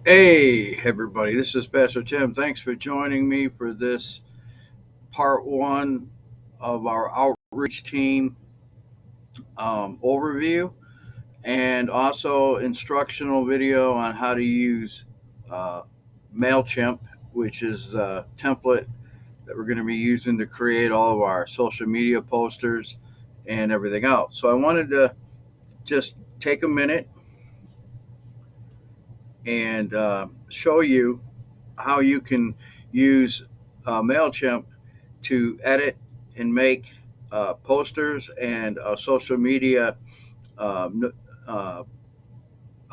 Hey, everybody, this is Pastor Tim. Thanks for joining me for this part one of our outreach team overview and also instructional video on how to use uh, Mailchimp, which is the template that we're going to be using to create all of our social media posters and everything else. So I wanted to just take a minute and show you how you can use Mailchimp to edit and make posters and social media um, uh,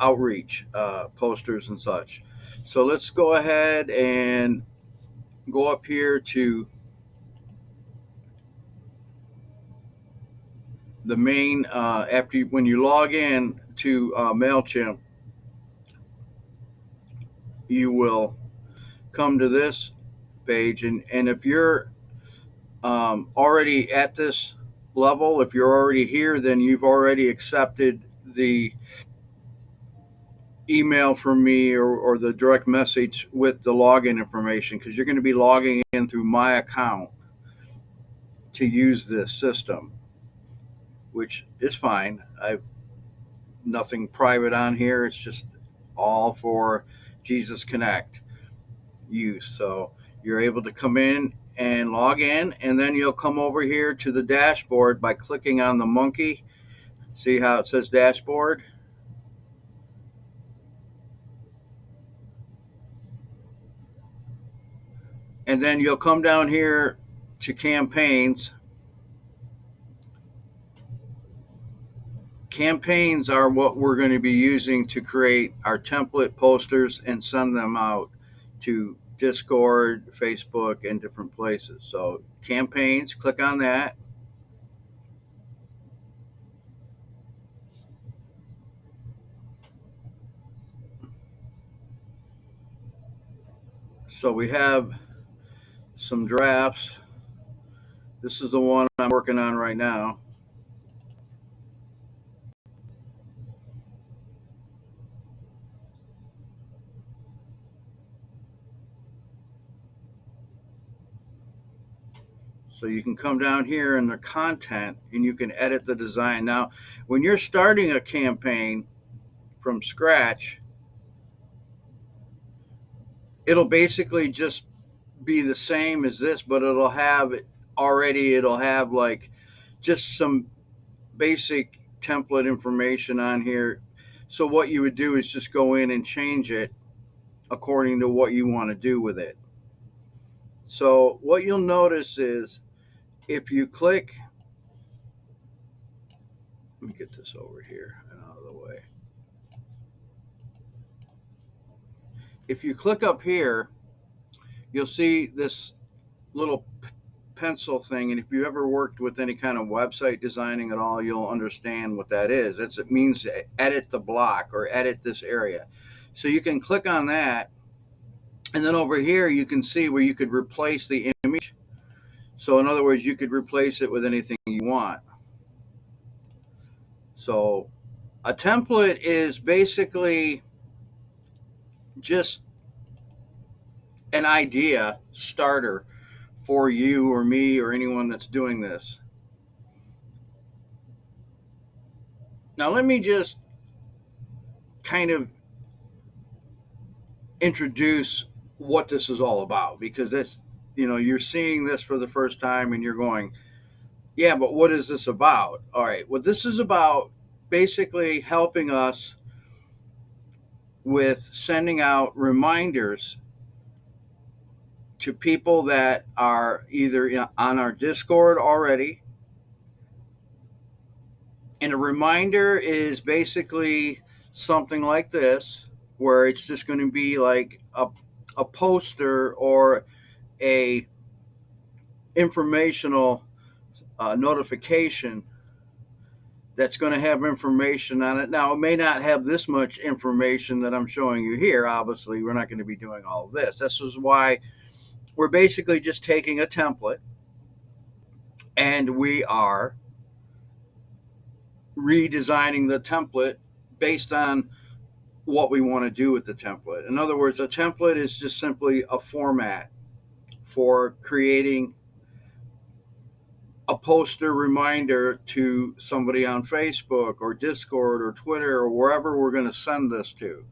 outreach posters and such. So let's go ahead and go up here to the main. When you log in to Mailchimp, you will come to this page, and if you're already at this level, if you're already here, then you've already accepted the email from me or the direct message with the login information because you're going to be logging in through my account to use this system, which is fine. I've nothing private on here. It's just all for Jesus Connect use. So you're able to come in and log in, and then you'll come over here to the dashboard by clicking on the monkey. See how it says dashboard? And then you'll come down here to campaigns. Campaigns are what we're going to be using to create our template posters and send them out to Discord, Facebook, and different places. So, campaigns, click on that. So, we have some drafts. This is the one I'm working on right now. So, you can come down here in the content and you can edit the design. Now, when you're starting a campaign from scratch, it'll basically just be the same as this, but it'll have like just some basic template information on here. So what you would do is just go in and change it according to what you want to do with it. So what you'll notice is if you click, let me get this over here and out of the way. If you click up here, you'll see this little pencil thing, and if you ever worked with any kind of website designing at all, you'll understand what that is. It means edit the block or edit this area. So you can click on that, and then over here you can see where you could replace the image. So in other words, you could replace it with anything you want. So a template is basically just an idea starter for you or me or anyone that's doing this. Now let me just kind of introduce what this is all about because you're seeing this for the first time and you're going, yeah, but what is this about? All right, what this is about basically helping us with sending out reminders to people that are either on our Discord already. And a reminder is basically something like this, where it's just going to be like a poster or a informational notification that's going to have information on it. Now, it may not have this much information that I'm showing you here. Obviously, we're not going to be doing all of this. This is why we're basically just taking a template and we are redesigning the template based on what we want to do with the template. In other words, a template is just simply a format for creating a poster reminder to somebody on Facebook or Discord or Twitter or wherever we're going to send this to.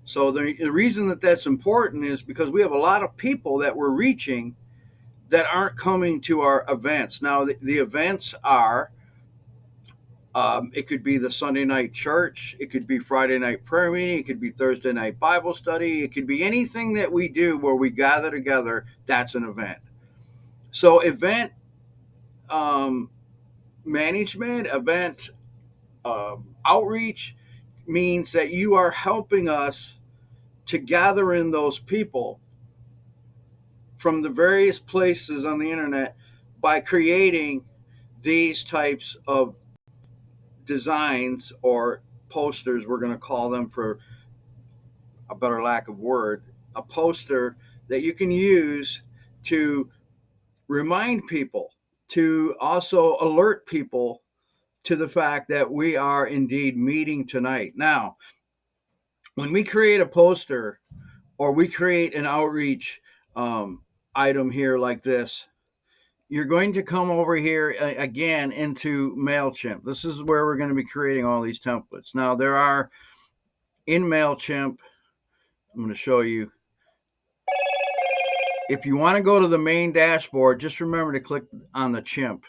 So the reason that that's important is because we have a lot of people that we're reaching that aren't coming to our events. Now, the events are, it could be the Sunday night church, it could be Friday night prayer meeting, it could be Thursday night Bible study, it could be anything that we do where we gather together. That's an event. So event um, management, event outreach means that you are helping us to gather in those people from the various places on the internet by creating these types of designs or posters, we're going to call them for a better lack of word, a poster that you can use to remind people, to also alert people to the fact that we are indeed meeting tonight. Now, when we create a poster or we create an outreach item here like this, you're going to come over here again into Mailchimp. This is where we're going to be creating all these templates. Now, there are in Mailchimp, I'm going to show you. If you want to go to the main dashboard, just remember to click on the chimp.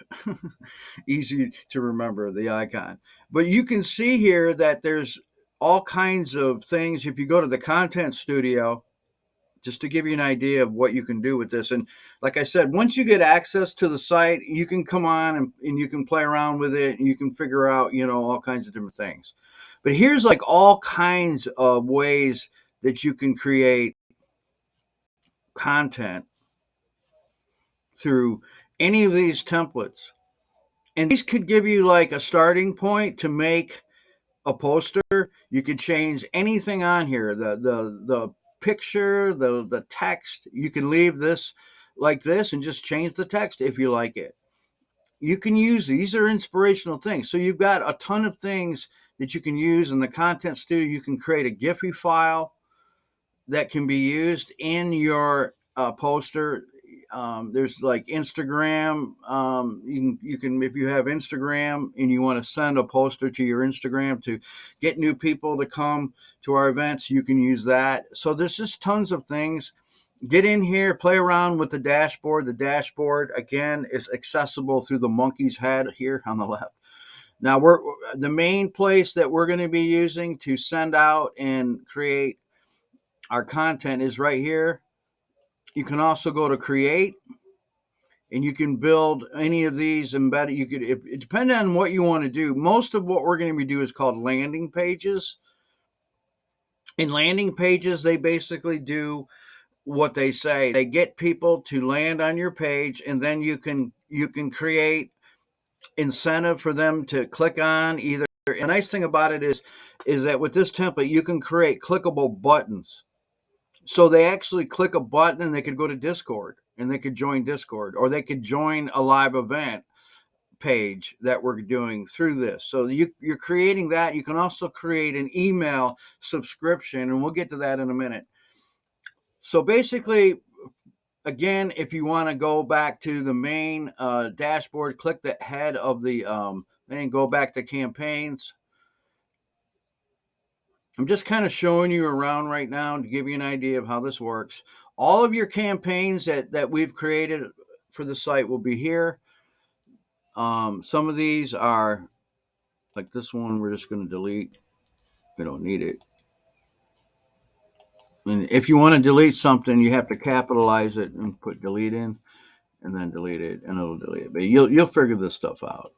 Easy to remember the icon. But you can see here that there's all kinds of things. If you go to the content studio, just to give you an idea of what you can do with this. And like I said, once you get access to the site, you can come on and you can play around with it and you can figure out, all kinds of different things. But here's like all kinds of ways that you can create content through any of these templates. And these could give you like a starting point to make a poster. You could change anything on here, the picture, the text. You can leave this like this and just change the text if you like it. You can use these are inspirational things. So you've got a ton of things that you can use in the content studio. You can create a Giphy file that can be used in your poster. There's like Instagram. You can if you have Instagram and you want to send a poster to your Instagram to get new people to come to our events, you can use that. So there's just tons of things. Get in here, play around with the dashboard. The dashboard again is accessible through the monkey's head here on the left. Now the main place that we're going to be using to send out and create our content is right here. You can also go to create and you can build any of these embedded. You could, it depending on what you want to do. Most of what we're going to be doing is called landing pages. In landing pages, they basically do what they say. They get people to land on your page, and then you can create incentive for them to click on either. The nice thing about it is that with this template, you can create clickable buttons. So they actually click a button and they could go to Discord and they could join Discord, or they could join a live event page that we're doing through this. So you're creating that. You can also create an email subscription, and we'll get to that in a minute. So basically, again, if you want to go back to the main dashboard, click the head of the then go back to campaigns. I'm just kind of showing you around right now to give you an idea of how this works. All of your campaigns that we've created for the site will be here. Some of these are like this one, we're just going to delete. We don't need it. And if you want to delete something, you have to capitalize it and put delete in, and then delete it, and it'll delete it. But you'll figure this stuff out.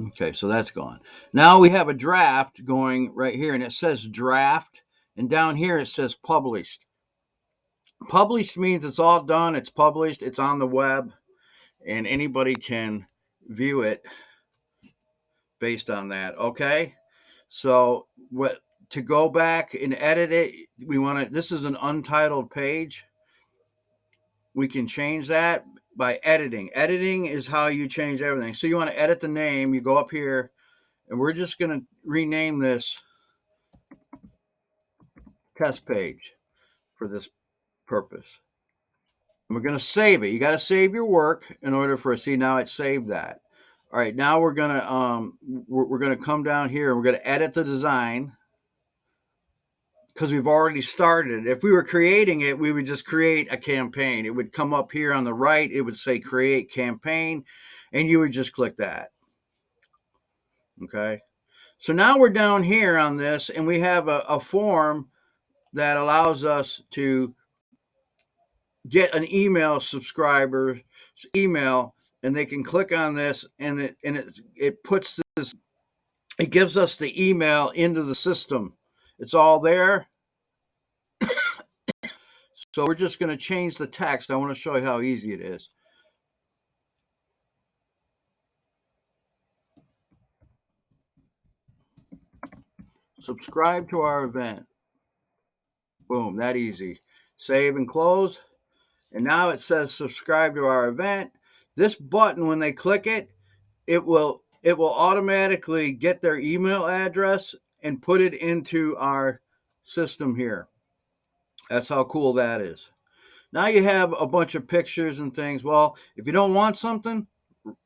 Okay, so that's gone. Now we have a draft going right here, and it says draft, and down here it says published. Published means it's all done, it's published, it's on the web, and anybody can view it based on that. Okay, so what to go back and edit it, we want to, this is an untitled page. We can change that by editing. Editing is how you change everything. So you want to edit the name, you go up here And we're just going to rename this test page for this purpose. And we're going to save it. You got to save your work in order for see now it saved that. All right, now we're gonna come down here and we're gonna edit the design because we've already started. If we were creating it, we would just create a campaign. It would come up here on the right. It would say create campaign, and you would just click that. Okay. So now we're down here on this, and we have a form that allows us to get an email subscriber's email, and they can click on this, and it puts this. It gives us the email into the system. It's all there. So we're just going to change the text. I want to show you how easy it is. Subscribe to our event. Boom, that easy. Save and close. And now it says subscribe to our event. This button, when they click it, it will automatically get their email address and put it into our system here. That's how cool that is. Now you have a bunch of pictures and things. Well, if you don't want something,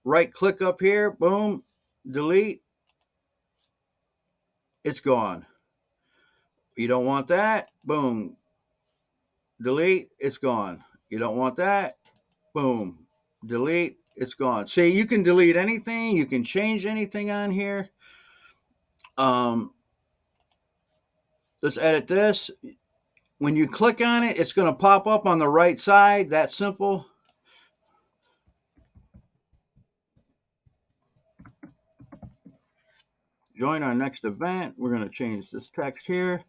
right click up here, boom, delete, it's gone. You don't want that, boom, delete, it's gone. You don't want that, boom, delete, it's gone. See, you can delete anything, you can change anything on here. Let's edit this. When you click on it, it's going to pop up on the right side. That simple. Join our next event. We're going to change this text here.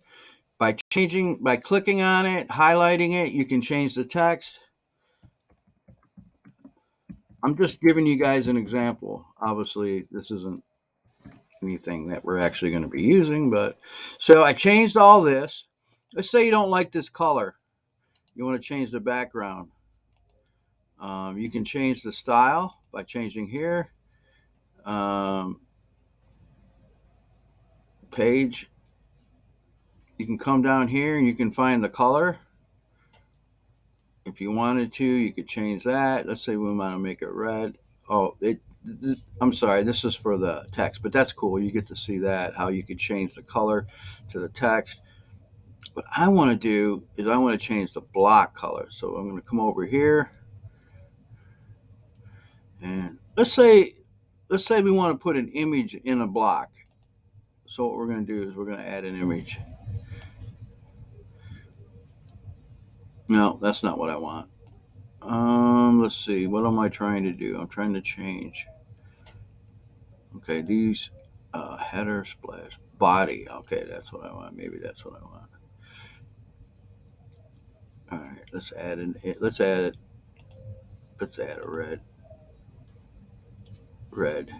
By clicking on it, highlighting it, you can change the text. I'm just giving you guys an example. Obviously, this isn't anything that we're actually going to be using, but so I changed all this. Let's say you don't like this color. You want to change the background. You can change the style by changing here. Page. You can come down here and you can find the color. If you wanted to, you could change that. Let's say we want to make it red. Oh, I'm sorry, this is for the text, but that's cool. You get to see that, how you could change the color to the text. What I want to do is I want to change the block color. So I'm going to come over here and let's say we want to put an image in a block. So what we're going to do is we're going to add an image. No, that's not what I want. Let's see. What am I trying to do? I'm trying to change. Okay, these header, splash, body. Okay, that's what I want. Maybe that's what I want. All right, let's add a red.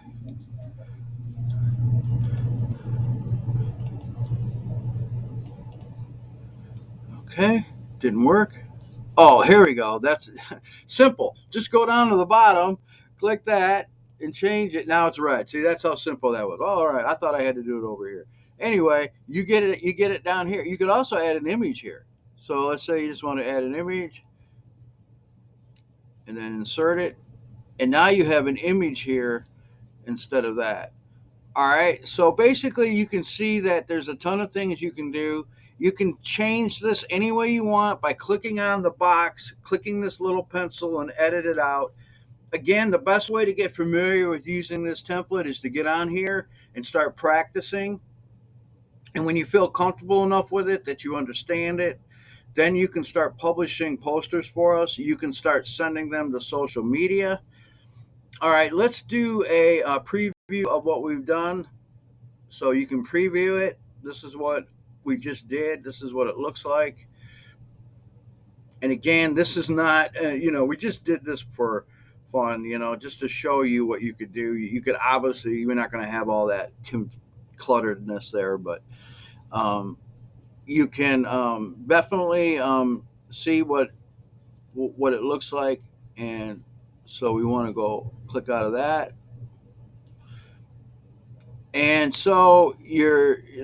Okay, didn't work. Oh, here we go. That's simple. Just go down to the bottom, click that, and change it. Now it's red. See, that's how simple that was. All right, I thought I had to do it over here. Anyway, you get it. You get it down here. You could also add an image here. So let's say you just want to add an image, and then insert it, and now you have an image here instead of that. All right. So basically, you can see that there's a ton of things you can do. You can change this any way you want by clicking on the box, clicking this little pencil, and edit it out. Again, the best way to get familiar with using this template is to get on here and start practicing. And when you feel comfortable enough with it that you understand it, then you can start publishing posters for us. You can start sending them to social media. All right, let's do a preview of what we've done so you can preview it. This is what we just did. This is what it looks like. And again, this is not, we just did this for fun, just to show you what you could do. You could obviously, you're not going to have all that clutteredness there, but you can definitely see what it looks like. And so we want to go click out of that. And so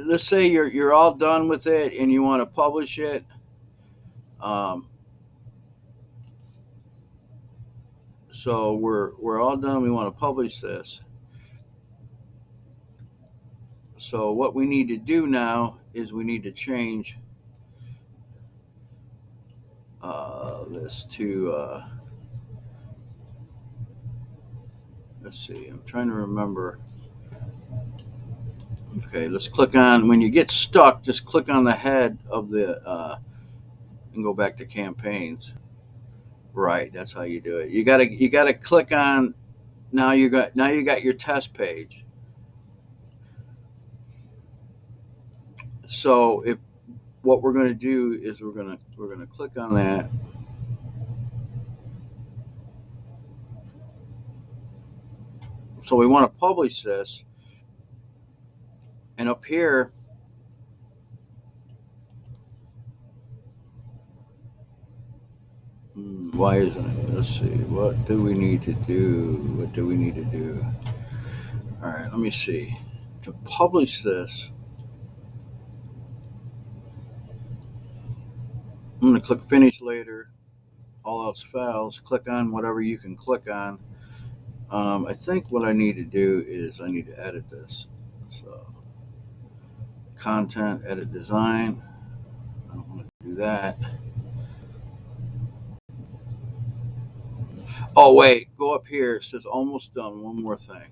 let's say you're all done with it and you want to publish it. Um, so we're all done. We want to publish this. So what we need to do now is we need to change this to let's see. I'm trying to remember. Okay, let's click on, when you get stuck, just click on the head of the and go back to campaigns. Right, that's how you do it. You gotta click on, now you got your test page. So if what we're going to do is we're going to click on that. So we want to publish this, and up here, why isn't it? Let's see. What do we need to do? What do we need to do? All right, let me see. To publish this, I'm going to click finish later. All else fails. Click on whatever you can click on. I think what I need to do is I need to edit this. So content, edit design. I don't want to do that. Oh wait, go up here. It says almost done. One more thing.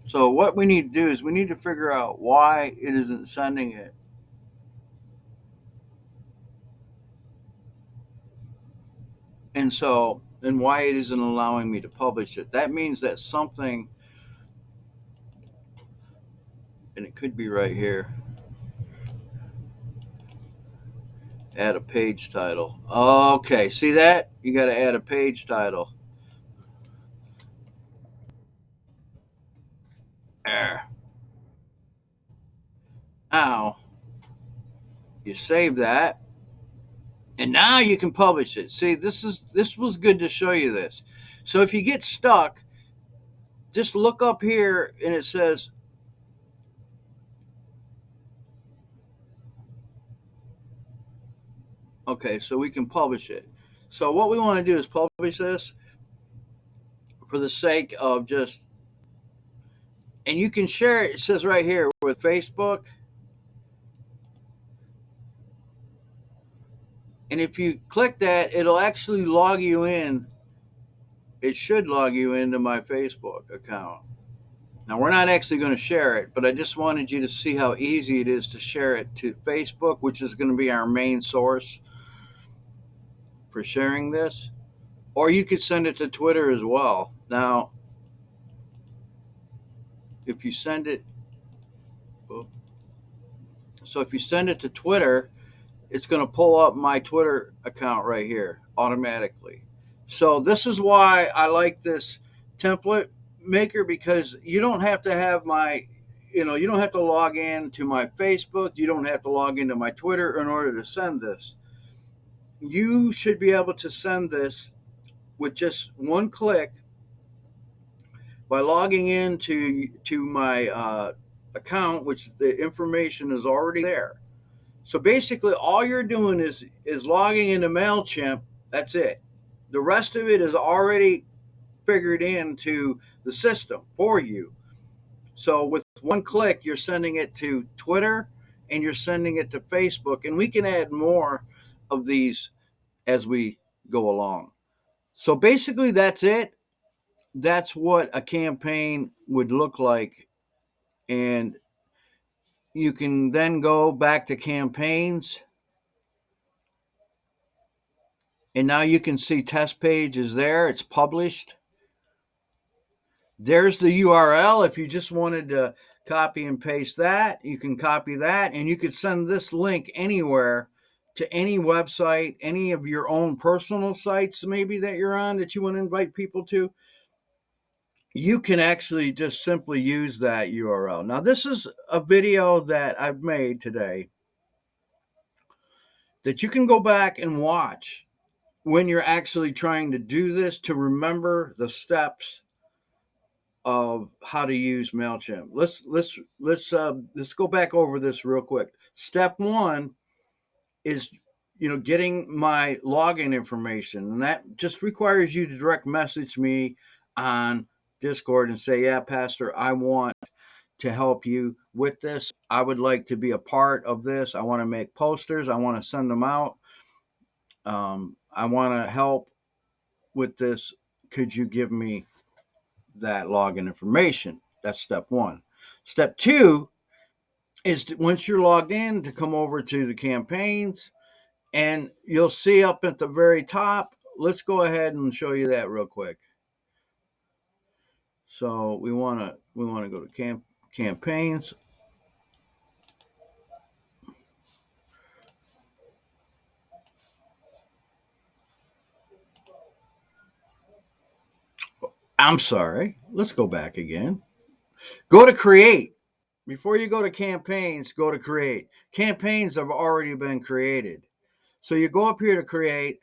So what we need to do is we need to figure out why it isn't sending it. And why it isn't allowing me to publish it. That means that something, and it could be right here, add a page title. Okay, see that? You got to add a page title. There. Now, you save that, and now you can publish it. See, this was good to show you this. So if you get stuck, just look up here and it says, okay, so we can publish it. So what we want to do is publish this for the sake of just, and you can share it. It says right here with Facebook. And if you click that, it'll actually log you in. It should log you into my Facebook account. Now, we're not actually going to share it, but I just wanted you to see how easy it is to share it to Facebook, which is going to be our main source for sharing this. Or you could send it to Twitter as well. Now, if you send it, so if you send it to Twitter, it's going to pull up my Twitter account right here automatically. So this is why I like this template maker, because you don't have to have you don't have to log in to my Facebook. You don't have to log into my Twitter in order to send this. You should be able to send this with just one click by logging into my account, which the information is already there. So basically, all you're doing is logging into Mailchimp. That's it. The rest of it is already figured into the system for you. So with one click, you're sending it to Twitter and you're sending it to Facebook, and we can add more of these as we go along. So basically, that's it. That's what a campaign would look like, and you can then go back to campaigns. And now you can see test page is there. It's published. There's the URL. If you just wanted to copy and paste that, you can copy that, and you could send this link anywhere to any website, any of your own personal sites maybe that you're on that you want to invite people to. You can actually just simply use that URL. Now, this is a video that I've made today, that you can go back and watch when you're actually trying to do this to remember the steps of how to use Mailchimp. Let's go back over this real quick. Step one is getting my login information, and that just requires you to direct message me on Discord and say, yeah, Pastor, I want to help you with this. I would like to be a part of this. I want to make posters. I want to send them out. I want to help with this. Could you give me that login information? That's step one. Step two is once you're logged in, to come over to the campaigns, and you'll see up at the very top. Let's go ahead and show you that real quick. So we want to go to campaigns. I'm sorry. Let's go back again. Go to create. Before you go to campaigns, go to create. Campaigns have already been created. So you go up here to create.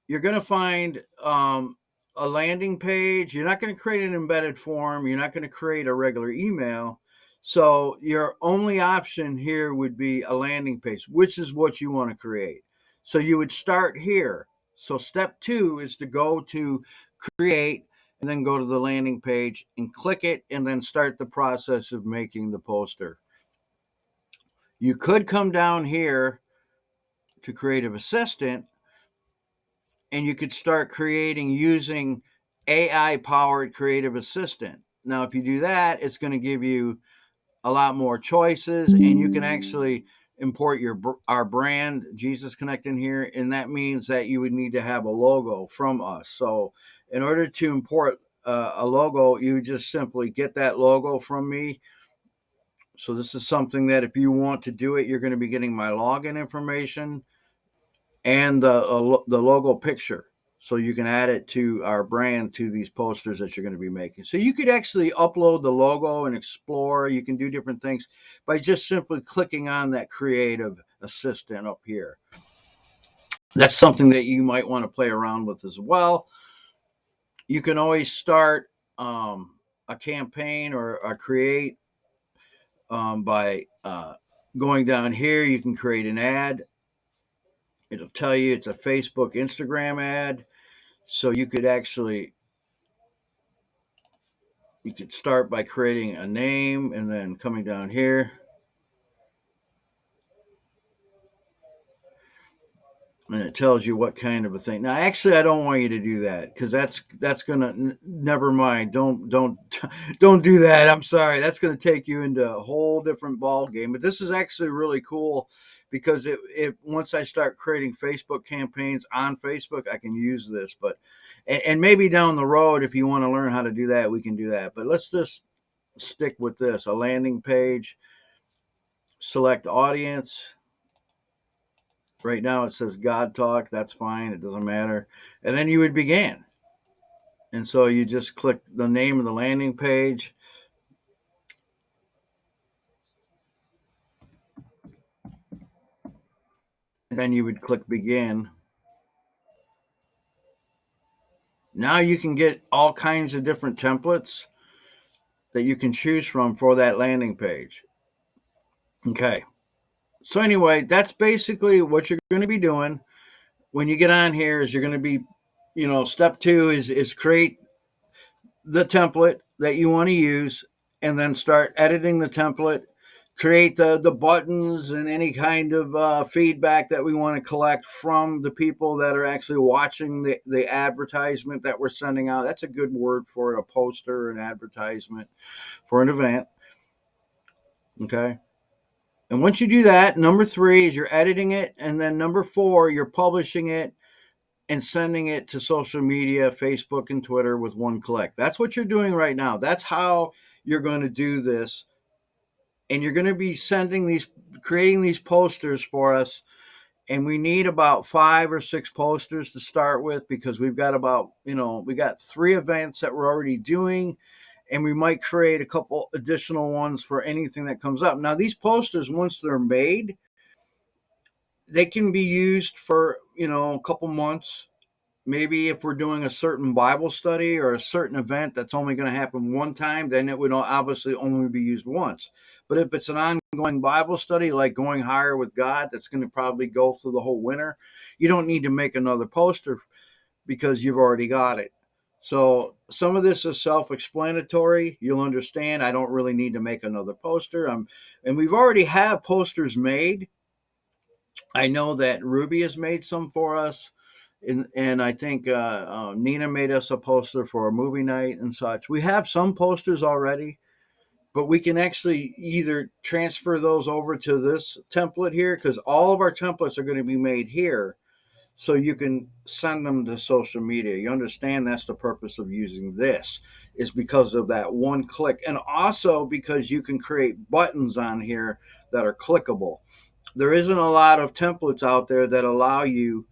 You're going to find a landing page. You're not going to create an embedded form. You're not going to create a regular email. So your only option here would be a landing page, which is what you want to create. So you would start here. So step two is to go to create and then go to the landing page and click it and then start the process of making the poster. You could come down here to Creative Assistant and you could start creating using AI powered Creative Assistant. Now, if you do that, it's going to give you a lot more choices, and you can actually import our brand Jesus Connect in here, and that means that you would need to have a logo from us. So, in order to import a logo, you just simply get that logo from me. So, this is something that if you want to do it, you're going to be getting my login information and the logo picture, so you can add it to our brand to these posters that you're going to be making. So you could actually upload the logo and explore. You can do different things by just simply clicking on that creative assistant up here. That's something that you might want to play around with as well. You can always start a campaign or create by going down here. You can create an ad. It'll tell you it's a Facebook, Instagram ad. So you could start by creating a name and then coming down here. And it tells you what kind of a thing. Now, actually, I don't want you to do that because that's gonna. Never mind. Don't do that. I'm sorry. That's gonna take you into a whole different ball game. But this is actually really cool because it once I start creating Facebook campaigns on Facebook, I can use this. But and maybe down the road, if you want to learn how to do that, we can do that. But let's just stick with this: a landing page. Select audience. Right now it says God Talk. That's fine. It doesn't matter. And then you would begin. And so you just click the name of the landing page. And then you would click begin. Now you can get all kinds of different templates that you can choose from for that landing page. Okay. So anyway, that's basically what you're going to be doing when you get on here. Is you're going to be, step two is create the template that you want to use and then start editing the template, create the buttons and any kind of feedback that we want to collect from the people that are actually watching the advertisement that we're sending out. That's a good word for it, a poster, an advertisement for an event. Okay. And once you do that, number three is you're editing it. And then number four, you're publishing it and sending it to social media, Facebook and Twitter with one click. That's what you're doing right now. That's how you're going to do this. And you're going to be creating these posters for us. And we need about 5 or 6 posters to start with because we've got we got 3 events that we're already doing. And we might create a couple additional ones for anything that comes up. Now, these posters, once they're made, They can be used for, a couple months. Maybe if we're doing a certain Bible study or a certain event that's only going to happen one time, then it would obviously only be used once. But if it's an ongoing Bible study, like going higher with God, that's going to probably go through the whole winter, you don't need to make another poster because you've already got it. So some of this is self-explanatory. You'll understand. I don't really need to make another poster. And we've already have posters made. I know that Ruby has made some for us, and I think Nina made us a poster for a movie night and such. We have some posters already, but we can actually either transfer those over to this template here, because all of our templates are going to be made here, so you can send them to social media. You understand that's the purpose of using this, is because of that one click, and also because you can create buttons on here that are clickable. There isn't a lot of templates out there that allow you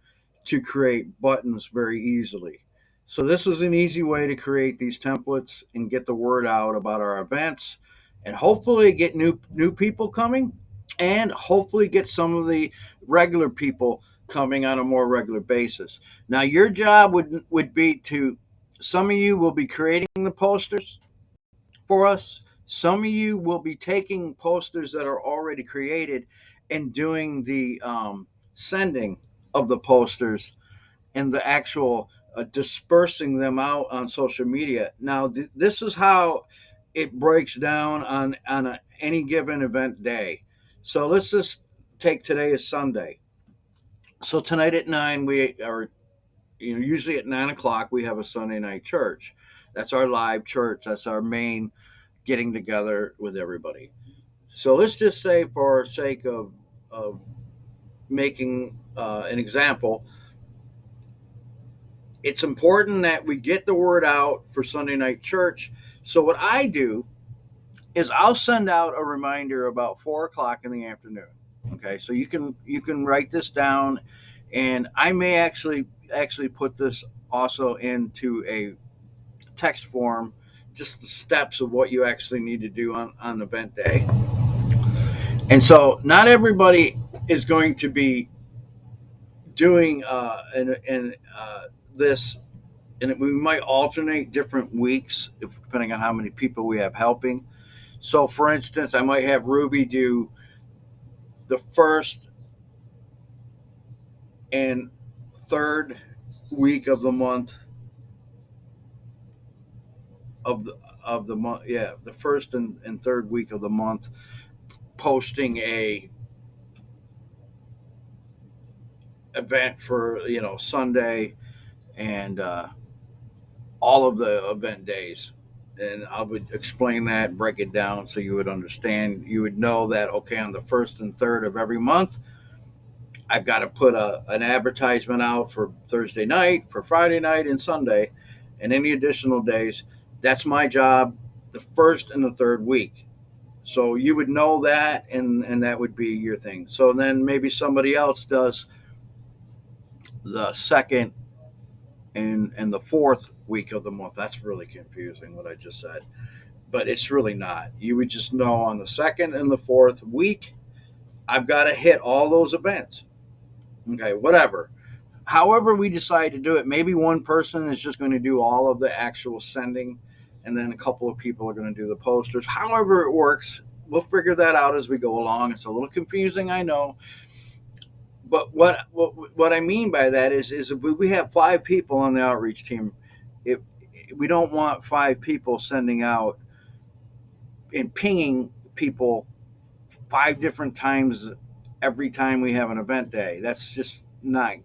to create buttons very easily. So this is an easy way to create these templates and get the word out about our events, and hopefully get new people coming, and hopefully get some of the regular people coming on a more regular basis. Now your job would be to, some of you will be creating the posters for us. Some of you will be taking posters that are already created and doing the sending of the posters and the actual dispersing them out on social media. Now, this is how it breaks down on any given event day. So let's just take today as Sunday. So tonight at 9, we are, usually at 9 o'clock, we have a Sunday night church. That's our live church. That's our main getting together with everybody. So let's just say, for sake of making an example, it's important that we get the word out for Sunday night church. So what I do is I'll send out a reminder about 4 o'clock in the afternoon. Okay, so you can write this down, and I may actually put this also into a text form, just the steps of what you actually need to do on event day. And so not everybody is going to be doing this, and we might alternate different weeks depending on how many people we have helping. So, for instance, I might have Ruby do the first and third week of the month of the month. Yeah, the first and third week of the month, posting a event for Sunday, and all of the event days. And I would explain that, break it down so you would understand. You would know that, okay, on the first and third of every month, I've got to put an advertisement out for Thursday night, for Friday night, and Sunday, and any additional days. That's my job, the first and the third week. So you would know that, and that would be your thing. So then maybe somebody else does the second and the fourth week of the month. That's really confusing what I just said, but it's really not. You would just know on the second and the fourth week, I've got to hit all those events. Okay, whatever. However, we decide to do it. Maybe one person is just going to do all of the actual sending, and then a couple of people are going to do the posters. However, it works. We'll figure that out as we go along. It's a little confusing, I know, but what I mean by that is if we have 5 people on the outreach team, if we don't want 5 people sending out and pinging people 5 different times every time we have an event day. That's just not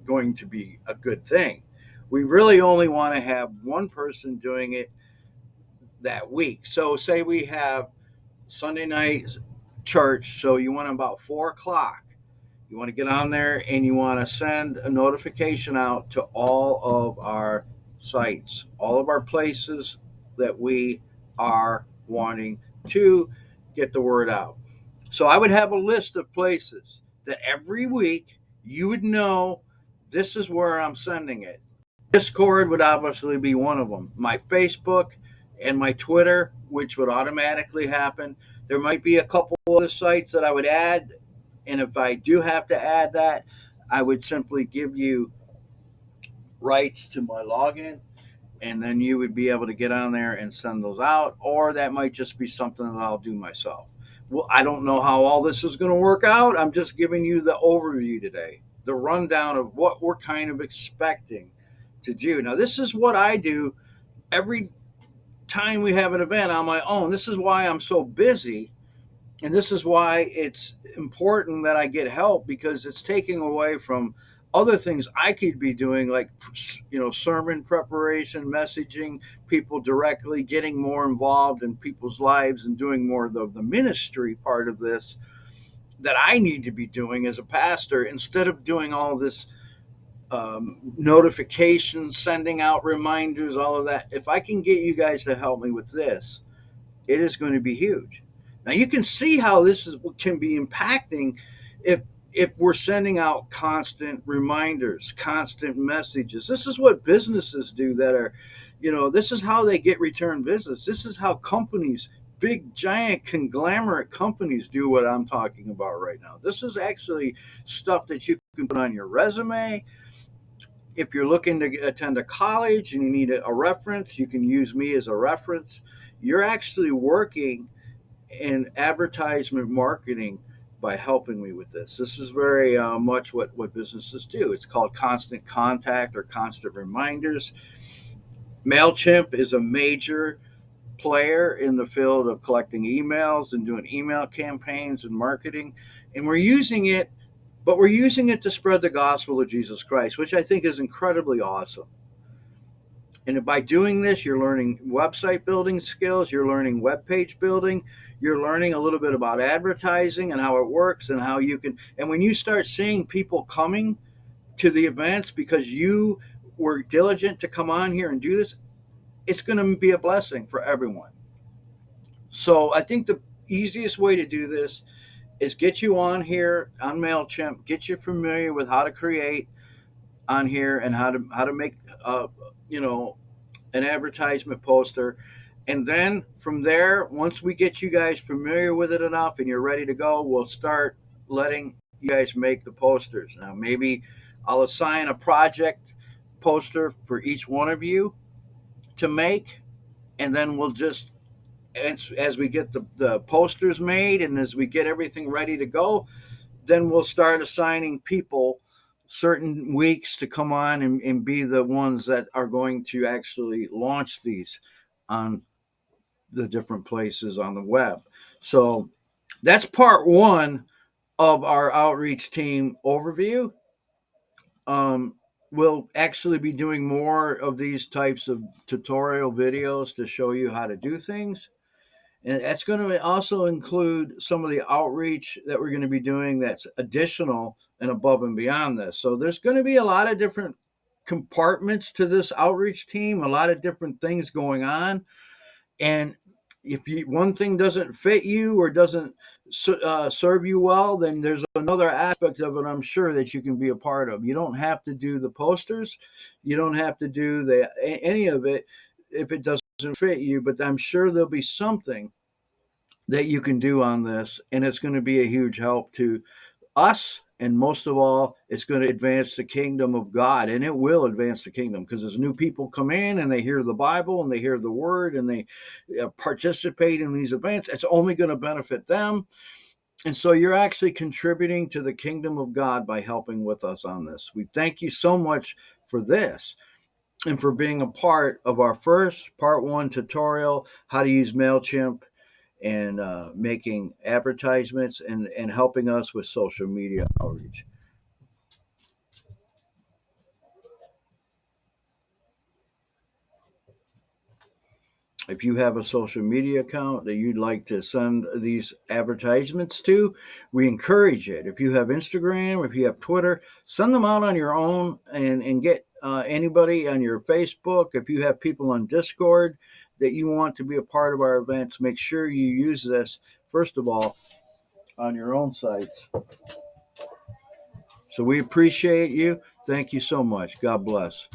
going to be a good thing. We really only want to have one person doing it that week. So say we have Sunday night church, so you want about 4 o'clock. You want to get on there and you want to send a notification out to all of our sites, all of our places that we are wanting to get the word out. So I would have a list of places that every week you would know, this is where I'm sending it. Discord would obviously be one of them. My Facebook and my Twitter, which would automatically happen. There might be a couple other sites that I would add And if I do have to add that, I would simply give you rights to my login, and then you would be able to get on there and send those out, or that might just be something that I'll do myself. Well, I don't know how all this is going to work out. I'm just giving you the overview today, the rundown of what we're kind of expecting to do. Now, this is what I do every time we have an event on my own. This is why I'm so busy, and this is why it's important that I get help, because it's taking away from other things I could be doing, like sermon preparation, messaging people directly, getting more involved in people's lives, and doing more of the ministry part of this that I need to be doing as a pastor, instead of doing all this notifications, sending out reminders, all of that. If I can get you guys to help me with this, it is going to be huge. Now you can see how can be impacting if we're sending out constant reminders, constant messages. This is what businesses do that are, this is how they get return business. This is how companies, big giant conglomerate companies, do what I'm talking about right now. This is actually stuff that you can put on your resume. If you're looking to attend a college and you need a reference, you can use me as a reference. You're actually working in advertisement marketing by helping me with this. This is very much what businesses do. It's called constant contact or constant reminders. Mailchimp is a major player in the field of collecting emails and doing email campaigns and marketing. And we're using it, but we're using it to spread the gospel of Jesus Christ, which I think is incredibly awesome. And by doing this, you're learning website building skills, you're learning web page building, you're learning a little bit about advertising and how it works, and how you can. And when you start seeing people coming to the events because you were diligent to come on here and do this, it's going to be a blessing for everyone. So I think the easiest way to do this is get you on here on Mailchimp, get you familiar with how to create on here and how to make you know an advertisement poster. And then from there, once we get you guys familiar with it enough and you're ready to go, we'll start letting you guys make the posters. Now, maybe I'll assign a project poster for each one of you to make, and then we'll just, as we get the posters made and as we get everything ready to go, then we'll start assigning people certain weeks to come on and be the ones that are going to actually launch these on the different places on the web. So that's part one of our outreach team overview. Um, we'll actually be doing more of these types of tutorial videos to show you how to do things. And that's going to also include some of the outreach that we're going to be doing that's additional and above and beyond this. So there's going to be a lot of different compartments to this outreach team, a lot of different things going on. And if one thing doesn't fit you or doesn't serve you well, then there's another aspect of it, I'm sure, that you can be a part of. You don't have to do the posters. You don't have to do any of it if it doesn't fit you, but I'm sure there'll be something that you can do on this, and it's going to be a huge help to us. And most of all, it's going to advance the kingdom of God, and it will advance the kingdom, because as new people come in and they hear the Bible and they hear the word and they participate in these events, it's only going to benefit them. And so you're actually contributing to the kingdom of God by helping with us on this. We thank you so much for this and for being a part of our first part one tutorial, how to use Mailchimp and making advertisements and helping us with social media outreach. If you have a social media account that you'd like to send these advertisements to, we encourage it. If you have Instagram, if you have Twitter, send them out on your own, and get anybody on your Facebook. If you have people on Discord that you want to be a part of our events, make sure you use this, first of all, on your own sites. So we appreciate you. Thank you so much. God bless.